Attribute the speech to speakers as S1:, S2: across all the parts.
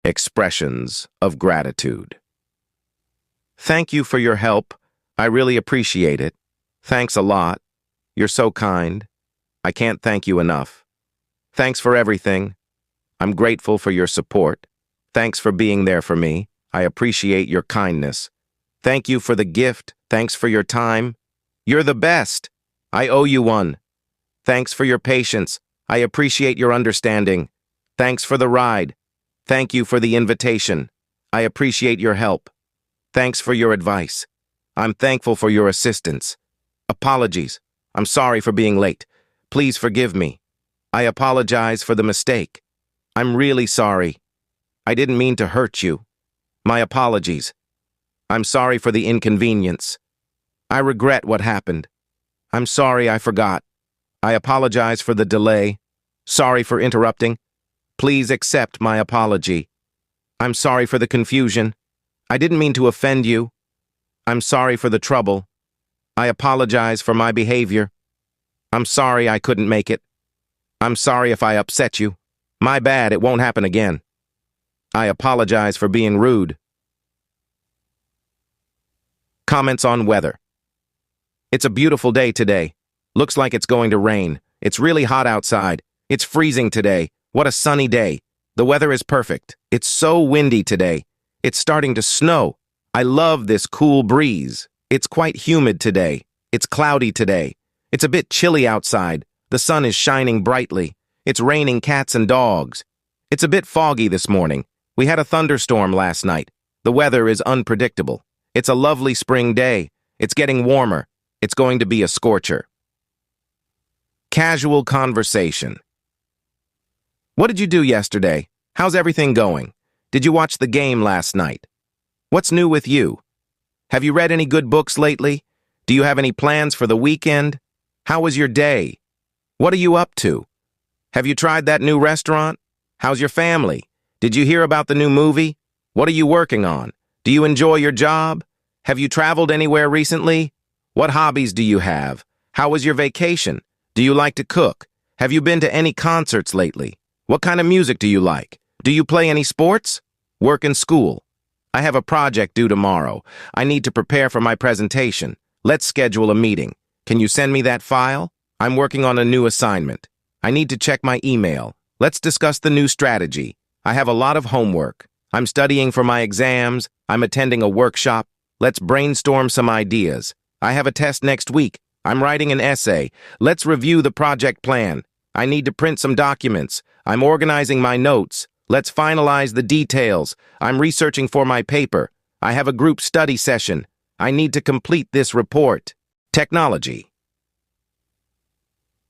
S1: Expressions of gratitude. Thank you for your help. I really appreciate it. Thanks a lot. You're so kind. I can't thank you enough. Thanks for everything. I'm grateful for your support. Thanks for being there for me. I appreciate your kindness. Thank you for the gift. Thanks for your time. You're the best. I owe you one. Thanks for your patience. I appreciate your understanding. Thanks for the ride. Thank you for the invitation. I appreciate your help. Thanks for your advice. I'm thankful for your assistance. Apologies. I'm sorry for being late. Please forgive me. I apologize for the mistake. I'm really sorry. I didn't mean to hurt you. My apologies. I'm sorry for the inconvenience. I regret what happened. I'm sorry I forgot. I apologize for the delay. Sorry for interrupting. Please accept my apology. I'm sorry for the confusion. I didn't mean to offend you. I'm sorry for the trouble. I apologize for my behavior. I'm sorry I couldn't make it. I'm sorry if I upset you. My bad, it won't happen again. I apologize for being rude. Comments on weather. It's a beautiful day today. Looks like it's going to rain. It's really hot outside. It's freezing today. What a sunny day. The weather is perfect. It's so windy today. It's starting to snow. I love this cool breeze. It's quite humid today. It's cloudy today. It's a bit chilly outside. The sun is shining brightly. It's raining cats and dogs. It's a bit foggy this morning. We had a thunderstorm last night. The weather is unpredictable. It's a lovely spring day. It's getting warmer. It's going to be a scorcher. Casual conversation. What did you do yesterday? How's everything going? Did you watch the game last night? What's new with you? Have you read any good books lately? Do you have any plans for the weekend? How was your day? What are you up to? Have you tried that new restaurant? How's your family? Did you hear about the new movie? What are you working on? Do you enjoy your job? Have you traveled anywhere recently? What hobbies do you have? How was your vacation? Do you like to cook? Have you been to any concerts lately? What kind of music do you like? Do you play any sports? Work and school. I have a project due tomorrow. I need to prepare for my presentation. Let's schedule a meeting. Can you send me that file? I'm working on a new assignment. I need to check my email. Let's discuss the new strategy. I have a lot of homework. I'm studying for my exams. I'm attending a workshop. Let's brainstorm some ideas. I have a test next week. I'm writing an essay. Let's review the project plan. I need to print some documents. I'm organizing my notes. Let's finalize the details. I'm researching for my paper. I have a group study session. I need to complete this report. Technology.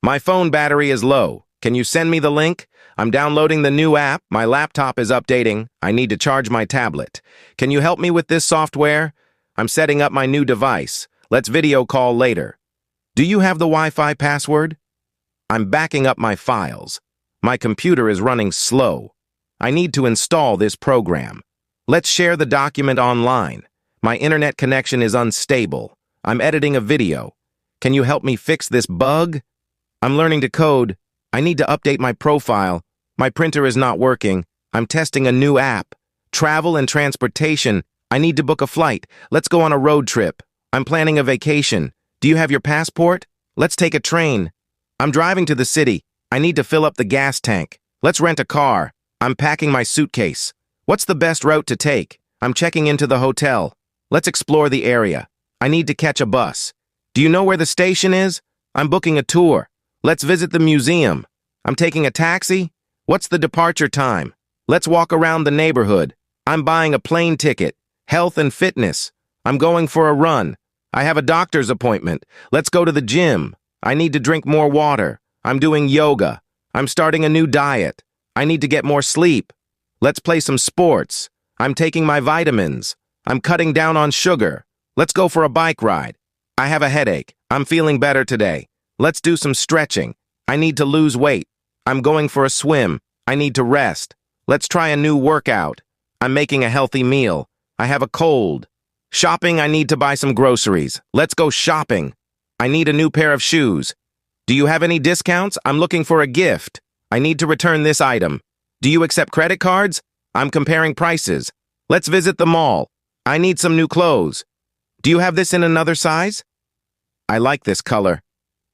S1: My phone battery is low. Can you send me the link? I'm downloading the new app. My laptop is updating. I need to charge my tablet. Can you help me with this software? I'm setting up my new device. Let's video call later. Do you have the Wi-Fi password? I'm backing up my files. My computer is running slow. I need to install this program. Let's share the document online. My internet connection is unstable. I'm editing a video. Can you help me fix this bug? I'm learning to code. I need to update my profile. My printer is not working. I'm testing a new app. Travel and transportation. I need to book a flight. Let's go on a road trip. I'm planning a vacation. Do you have your passport? Let's take a train. I'm driving to the city. I need to fill up the gas tank. Let's rent a car. I'm packing my suitcase. What's the best route to take? I'm checking into the hotel. Let's explore the area. I need to catch a bus. Do you know where the station is? I'm booking a tour. Let's visit the museum. I'm taking a taxi. What's the departure time? Let's walk around the neighborhood. I'm buying a plane ticket. Health and fitness. I'm going for a run. I have a doctor's appointment. Let's go to the gym. I need to drink more water. I'm doing yoga. I'm starting a new diet. I need to get more sleep. Let's play some sports. I'm taking my vitamins. I'm cutting down on sugar. Let's go for a bike ride. I have a headache. I'm feeling better today. Let's do some stretching. I need to lose weight. I'm going for a swim. I need to rest. Let's try a new workout. I'm making a healthy meal. I have a cold. Shopping, I need to buy some groceries. Let's go shopping. I need a new pair of shoes. Do you have any discounts? I'm looking for a gift. I need to return this item. Do you accept credit cards? I'm comparing prices. Let's visit the mall. I need some new clothes. Do you have this in another size? I like this color.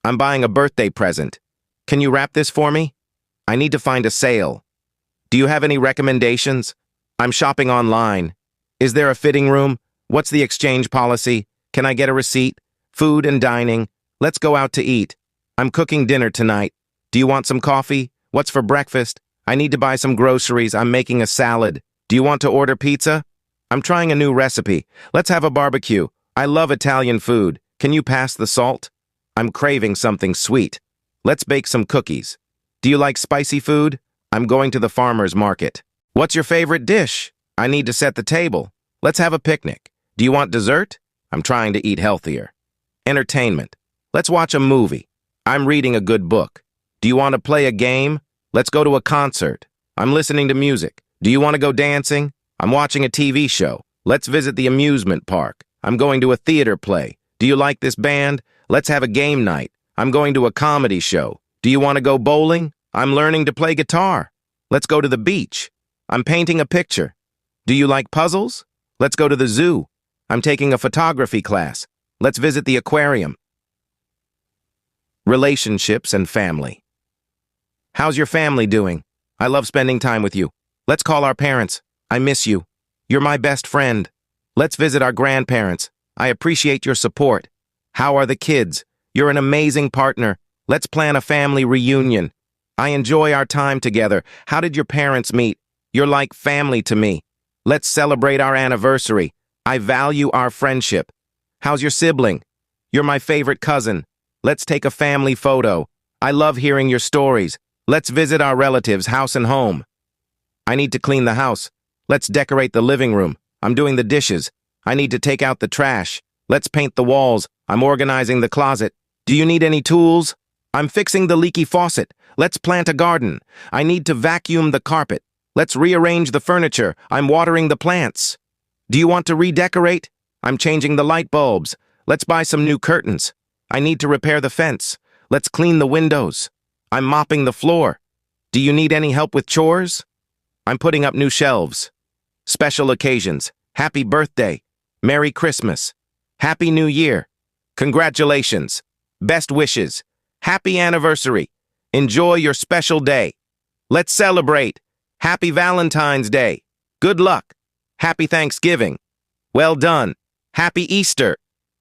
S1: I'm buying a birthday present. Can you wrap this for me? I need to find a sale. Do you have any recommendations? I'm shopping online. Is there a fitting room? What's the exchange policy? Can I get a receipt? Food and dining. Let's go out to eat. I'm cooking dinner tonight. Do you want some coffee? What's for breakfast? I need to buy some groceries. I'm making a salad. Do you want to order pizza? I'm trying a new recipe. Let's have a barbecue. I love Italian food. Can you pass the salt? I'm craving something sweet. Let's bake some cookies. Do you like spicy food? I'm going to the farmer's market. What's your favorite dish? I need to set the table. Let's have a picnic. Do you want dessert? I'm trying to eat healthier. Entertainment. Let's watch a movie. I'm reading a good book. Do you want to play a game? Let's go to a concert. I'm listening to music. Do you want to go dancing? I'm watching a TV show. Let's visit the amusement park. I'm going to a theater play. Do you like this band? Let's have a game night. I'm going to a comedy show. Do you want to go bowling? I'm learning to play guitar. Let's go to the beach. I'm painting a picture. Do you like puzzles? Let's go to the zoo. I'm taking a photography class. Let's visit the aquarium. Relationships and family. How's your family doing? I love spending time with you. Let's call our parents. I miss you. You're my best friend. Let's visit our grandparents. I appreciate your support. How are the kids? You're an amazing partner. Let's plan a family reunion. I enjoy our time together. How did your parents meet? You're like family to me. Let's celebrate our anniversary. I value our friendship. How's your sibling? You're my favorite cousin. Let's take a family photo. I love hearing your stories. Let's visit our relatives' house and home. I need to clean the house. Let's decorate the living room. I'm doing the dishes. I need to take out the trash. Let's paint the walls. I'm organizing the closet. Do you need any tools? I'm fixing the leaky faucet. Let's plant a garden. I need to vacuum the carpet. Let's rearrange the furniture. I'm watering the plants. Do you want to redecorate? I'm changing the light bulbs. Let's buy some new curtains. I need to repair the fence. Let's clean the windows. I'm mopping the floor. Do you need any help with chores? I'm putting up new shelves. Special occasions. Happy birthday. Merry Christmas. Happy New Year. Congratulations. Best wishes. Happy anniversary. Enjoy your special day. Let's celebrate. Happy Valentine's Day. Good luck. Happy Thanksgiving. Well done. Happy Easter.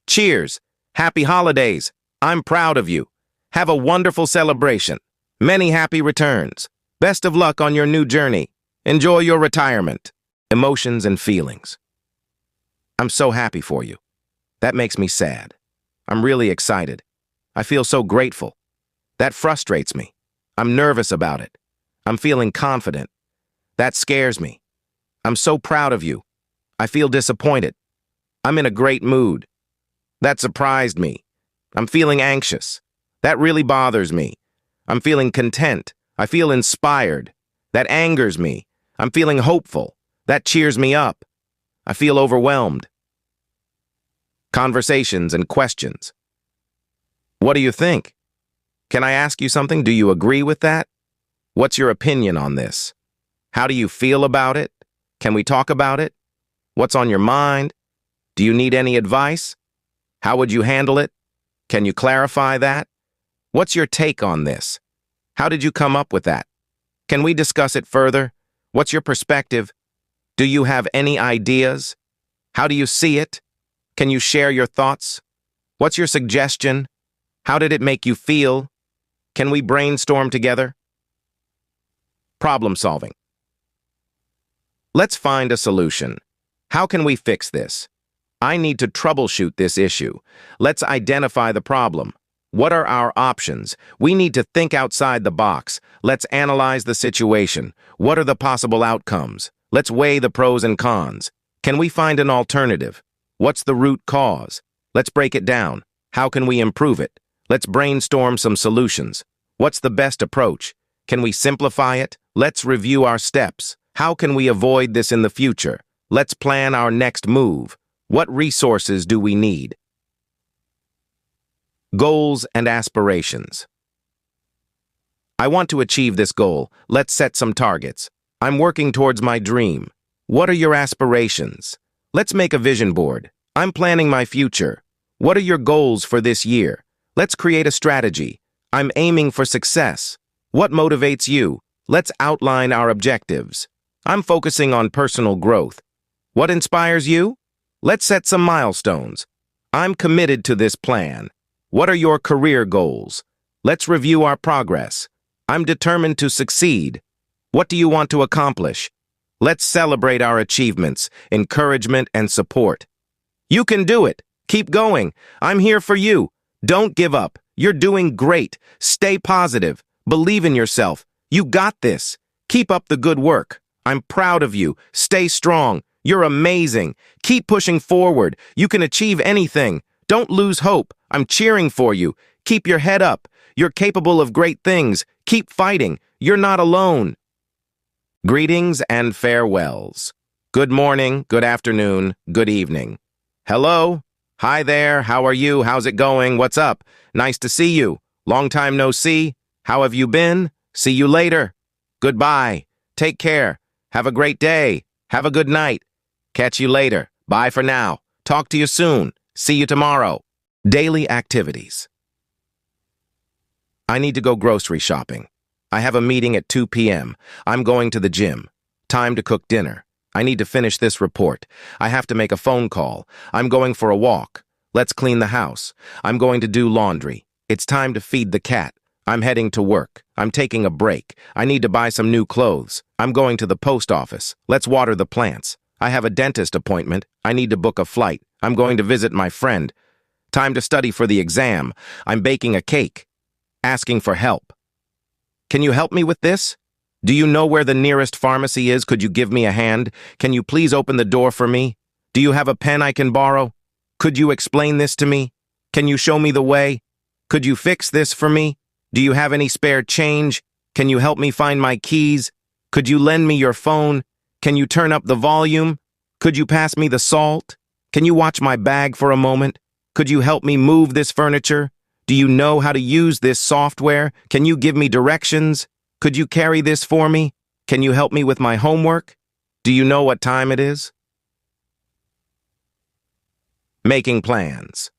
S1: Cheers. Happy holidays. I'm proud of you. Have a wonderful celebration. Many happy returns. Best of luck on your new journey. Enjoy your retirement. Emotions and feelings. I'm so happy for you. That makes me sad. I'm really excited. I feel so grateful. That frustrates me. I'm nervous about it. I'm feeling confident. That scares me. I'm so proud of you. I feel disappointed. I'm in a great mood. That surprised me. I'm feeling anxious. That really bothers me. I'm feeling content. I feel inspired. That angers me. I'm feeling hopeful. That cheers me up. I feel overwhelmed. Conversations and questions. What do you think? Can I ask you something? Do you agree with that? What's your opinion on this? How do you feel about it? Can we talk about it? What's on your mind? Do you need any advice? How would you handle it? Can you clarify that? What's your take on this? How did you come up with that? Can we discuss it further? What's your perspective? Do you have any ideas? How do you see it? Can you share your thoughts? What's your suggestion? How did it make you feel? Can we brainstorm together? Problem solving. Let's find a solution. How can we fix this? I need to troubleshoot this issue. Let's identify the problem. What are our options? We need to think outside the box. Let's analyze the situation. What are the possible outcomes? Let's weigh the pros and cons. Can we find an alternative? What's the root cause? Let's break it down. How can we improve it? Let's brainstorm some solutions. What's the best approach? Can we simplify it? Let's review our steps. How can we avoid this in the future? Let's plan our next move. What resources do we need? Goals and aspirations. I want to achieve this goal. Let's set some targets. I'm working towards my dream. What are your aspirations? Let's make a vision board. I'm planning my future. What are your goals for this year? Let's create a strategy. I'm aiming for success. What motivates you? Let's outline our objectives. I'm focusing on personal growth. What inspires you? Let's set some milestones. I'm committed to this plan. What are your career goals? Let's review our progress. I'm determined to succeed. What do you want to accomplish? Let's celebrate our achievements, encouragement, and support. You can do it. Keep going. I'm here for you. Don't give up. You're doing great. Stay positive. Believe in yourself. You got this. Keep up the good work. I'm proud of you. Stay strong. You're amazing. Keep pushing forward. You can achieve anything. Don't lose hope. I'm cheering for you. Keep your head up. You're capable of great things. Keep fighting. You're not alone. Greetings and farewells. Good morning, good afternoon, good evening. Hello? Hi there, how are you? How's it going? What's up? Nice to see you. Long time no see. How have you been? See you later. Goodbye. Take care. Have a great day. Have a good night. Catch you later. Bye for now. Talk to you soon. See you tomorrow. Daily activities. I need to go grocery shopping. I have a meeting at 2 p.m. I'm going to the gym. Time to cook dinner. I need to finish this report. I have to make a phone call. I'm going for a walk. Let's clean the house. I'm going to do laundry. It's time to feed the cat. I'm heading to work. I'm taking a break. I need to buy some new clothes. I'm going to the post office. Let's water the plants. I have a dentist appointment. I need to book a flight. I'm going to visit my friend. Time to study for the exam. I'm baking a cake. Asking for help. Can you help me with this? Do you know where the nearest pharmacy is? Could you give me a hand? Can you please open the door for me? Do you have a pen I can borrow? Could you explain this to me? Can you show me the way? Could you fix this for me? Do you have any spare change? Can you help me find my keys? Could you lend me your phone? Can you turn up the volume? Could you pass me the salt? Can you watch my bag for a moment? Could you help me move this furniture? Do you know how to use this software? Can you give me directions? Could you carry this for me? Can you help me with my homework? Do you know what time it is? Making plans.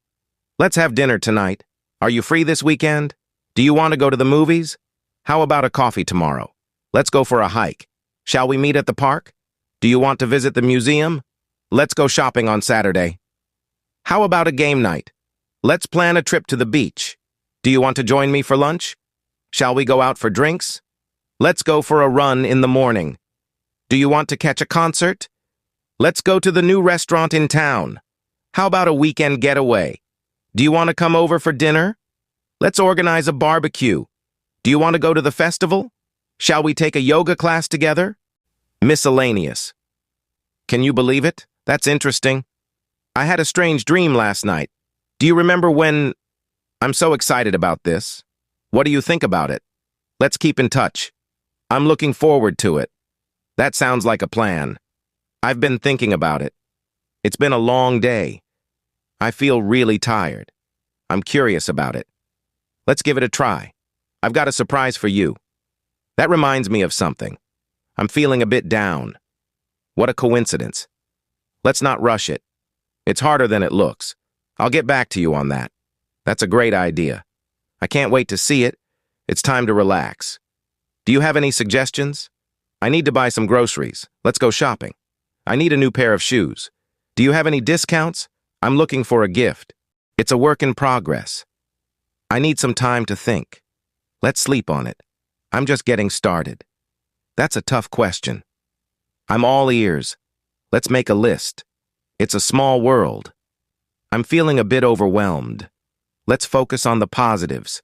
S1: Let's have dinner tonight. Are you free this weekend? Do you want to go to the movies? How about a coffee tomorrow? Let's go for a hike. Shall we meet at the park? Do you want to visit the museum? Let's go shopping on Saturday. How about a game night? Let's plan a trip to the beach. Do you want to join me for lunch? Shall we go out for drinks? Let's go for a run in the morning. Do you want to catch a concert? Let's go to the new restaurant in town. How about a weekend getaway? Do you want to come over for dinner? Let's organize a barbecue. Do you want to go to the festival? Shall we take a yoga class together? Miscellaneous. Can you believe it? That's interesting. I had a strange dream last night. Do you remember when... I'm so excited about this. What do you think about it? Let's keep in touch. I'm looking forward to it. That sounds like a plan. I've been thinking about it. It's been a long day. I feel really tired. I'm curious about it. Let's give it a try. I've got a surprise for you. That reminds me of something. I'm feeling a bit down. What a coincidence. Let's not rush it. It's harder than it looks. I'll get back to you on that. That's a great idea. I can't wait to see it. It's time to relax. Do you have any suggestions? I need to buy some groceries. Let's go shopping. I need a new pair of shoes. Do you have any discounts? I'm looking for a gift. It's a work in progress. I need some time to think. Let's sleep on it. I'm just getting started. That's a tough question. I'm all ears. Let's make a list. It's a small world. I'm feeling a bit overwhelmed. Let's focus on the positives.